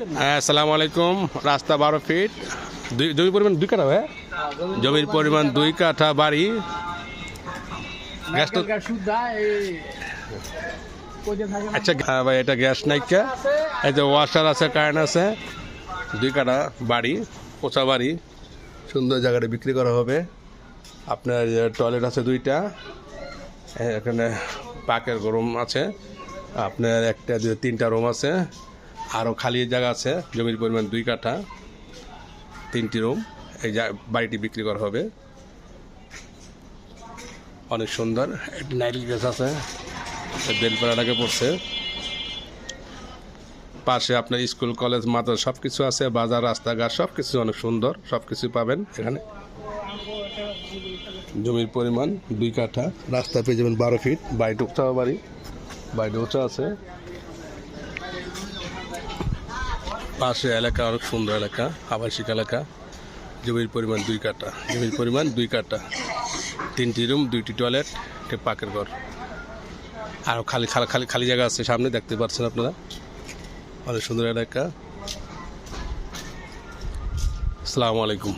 আসসালামু আলাইকুম। রাস্তা 12 ফিট, জমির পরিমাণ 2 কাঠা। হ্যাঁ, জমির পরিমাণ 2 কাঠা, বাড়ি। আচ্ছা ভাই, এটা গ্যাস নাইকা, এই যে ওয়াশার আছে, কারেন্ট আছে। 2 কাঠা বাড়ি, পোচা বাড়ি, সুন্দর জায়গাটা বিক্রি করা হবে। আপনার টয়লেট আছে 2টা, এখানে পাকের রুম আছে আপনার 1টা 2 3টা রুম আছে, আরও খালি জায়গা আছে। জমির পরিমাণ 2 কাঠা, 3টি রুম। এই বাড়িটি বিক্রি করা হবে। অনেক সুন্দর। নাইল গাছ আছে, বেলপাড়াটাকে পড়ছে। পাশে আপনার স্কুল, কলেজ, মাদ্রাসা সব কিছু আছে। বাজার, রাস্তাঘাট সব কিছু অনেক সুন্দর, সব কিছু পাবেন এখানে। জমির পরিমাণ 2 কাঠা, রাস্তা পেয়ে যাবেন 12 ফিট। বাড়িটা উঁচা, বাড়িটা উঁচা আছে। পাশে এলাকা অনেক সুন্দর এলাকা, আবাসিক এলাকা। জমির পরিমাণ 2 কাঠা, জমির পরিমাণ 2 কাঠা, 3টি রুম, 2টি টয়লেট, একটি পাকের ঘর। আরও খালি খালি খালি জায়গা আছে সামনে, দেখতে পাচ্ছেন আপনারা। অনেক সুন্দর এলাকা। আসসালামু আলাইকুম।